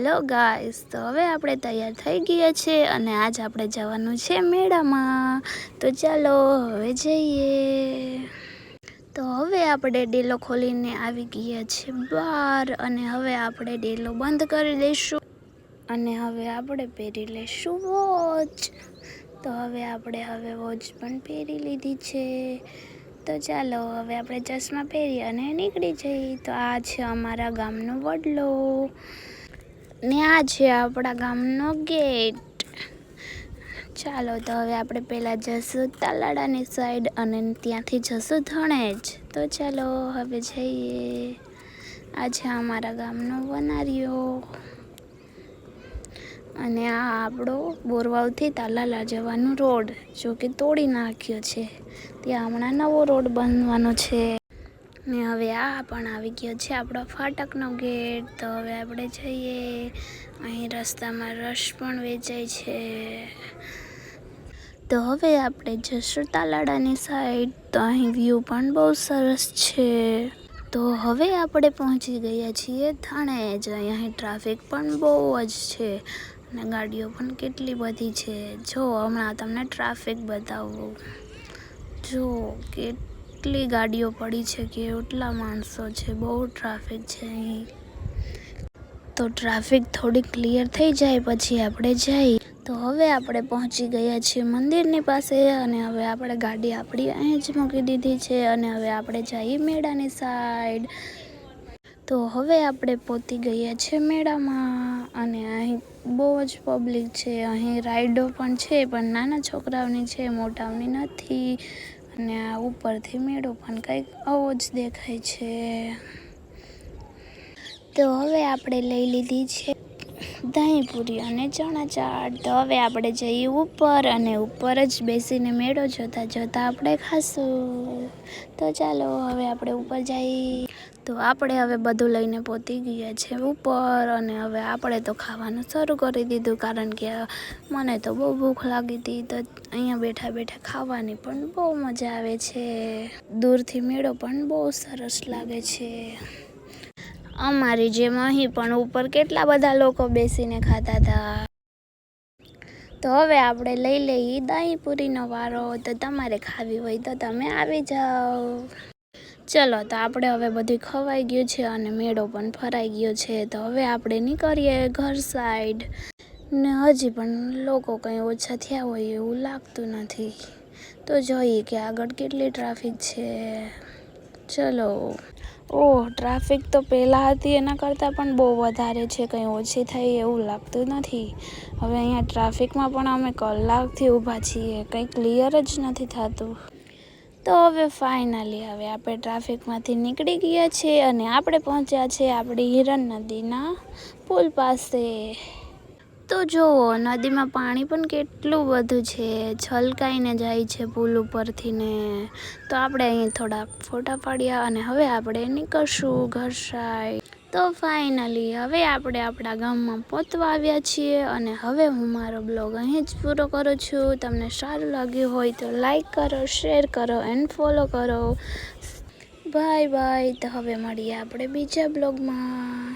Hello guys, તો હવે આપણે તૈયાર થઈ ગયા છે અને આજ આપણે જવાનું છે મેળામાં. તો ચાલો હવે જઈએ. તો હવે આપણે ડેલો ખોલીને આવી ગયા છે બહાર અને હવે આપણે ડેલો બંધ કરી દઈશું અને હવે આપણે પહેરી લઈશું વોચ. તો હવે આપણે વોચ પણ પહેરી લીધી છે. તો ચાલો હવે આપણે ચશ્મા પહેરી અને નીકળી જઈએ. તો આ છે અમારા ગામનો વડલો ને આ છે આપણા ગામનો ગેટ. ચાલો તો હવે આપણે પહેલાં જઈશું તાલાડાની સાઈડ અને ત્યાંથી જઈશું ધણેજ. તો ચાલો હવે જઈએ. આ છે અમારા ગામનો વનારિયો અને આ આપણો બોરવાવથી તાલાલા જવાનો રોડ, જો કે તોડી નાખ્યો છે. ત્યાં હમણાં નવો રોડ બનવાનો છે ને હવે આ પણ આવી ગયો છે આપણો ફાટકનો ગેટ. તો હવે આપણે જઈએ. અહીં રસ્તામાં રસ પણ વેચાય છે. તો હવે આપણે જઈશું તાલાડાની સાઈડ. તો અહીં વ્યૂ પણ બહુ સરસ છે. તો હવે આપણે પહોંચી ગયા છીએ ધણેજ. અહીં ટ્રાફિક પણ બહુ જ છે અને ગાડીઓ પણ કેટલી બધી છે. જો હમણાં તમને ટ્રાફિક બતાવું. જો કેટલી ગાડીઓ પડી છે, કેટલા માણસો છે, બહુ ટ્રાફિક છે અહીં. તો ટ્રાફિક થોડી ક્લિયર થઈ જાય પછી આપણે જઈએ. તો હવે આપણે પહોંચી ગયા છીએ મંદિરની પાસે અને હવે આપણે ગાડી આપણી અહીં જ મૂકી દીધી છે અને હવે આપણે જઈએ મેળાની સાઈડ. તો હવે આપણે પહોંચી ગયા છે મેળામાં અને અહીં બહુ જ પબ્લિક છે. અહીં રાઈડો પણ છે, પણ નાના છોકરાઓની છે, મોટાઓની નથી. અને આ ઉપરથી મેળો પણ કંઈક આવો જ દેખાય છે. તો હવે આપણે લઈ લીધી છે દહીંપૂરી અને ચણા ચાટ. તો હવે આપણે જઈએ ઉપર અને ઉપર જ બેસીને મેળો જોતા જોતા આપણે ખાશું. તો ચાલો હવે આપણે ઉપર જઈએ. તો આપણે હવે બધું લઈને પહોંચી ગયા છે ઉપર અને હવે આપણે તો ખાવાનું શરૂ કરી દીધું, કારણ કે મને તો બહુ ભૂખ લાગી હતી. તો અહીંયા બેઠા બેઠા ખાવાની પણ બહુ મજા આવે છે. દૂરથી મેળો પણ બહુ સરસ લાગે છે. અમારી જેમ અહીં પણ ઉપર કેટલા બધા લોકો બેસીને ખાતા હતા. તો હવે આપણે લઈ લઈએ દહીંપૂરીનો વારો. તો તમારે ખાવી હોય તો તમે આવી જાઓ. ચલો તો આપણે હવે બધું ખવાઈ ગયું છે અને મેળો પણ ફરાઈ ગયો છે. તો હવે આપણે નીકળીએ ઘર સાઈડ ને હજી પણ લોકો કંઈ ઓછા થયા હોય એવું લાગતું નથી. તો જોઈએ કે આગળ કેટલી ટ્રાફિક છે. ચલો. ઓહ, ટ્રાફિક તો પહેલાં હતી એના કરતાં પણ બહુ વધારે છે. કંઈ ઓછી થઈ એવું લાગતું નથી. હવે અહીંયા ટ્રાફિકમાં પણ અમે કલાકથી ઊભા છીએ, કંઈ ક્લિયર જ નથી થતું. તો હવે ફાઇનલી હવે આપણે ટ્રાફિકમાંથી નીકળી ગયા છીએ અને આપણે પહોંચ્યા છે આપણી હિરણ નદીના પુલ પાસે. તો જુઓ, નદીમાં પાણી પણ કેટલું બધું છે, છલકાઈને જાય છે પુલ ઉપરથી ને. તો આપણે અહીં થોડા ફોટા પાડ્યા અને હવે આપણે નીકળશું ઘર સાઈડ. તો ફાઇનલી હવે આપણે આપણા ગામમાં પહોંચવા આવ્યા છીએ અને હવે હું મારો બ્લોગ અહીં જ પૂરો કરું છું. તમને સારું લાગ્યું હોય તો લાઈક કરો, શેર કરો એન્ડ ફોલો કરો. Bye bye. તો હવે મળીએ આપણે બીજા બ્લોગમાં.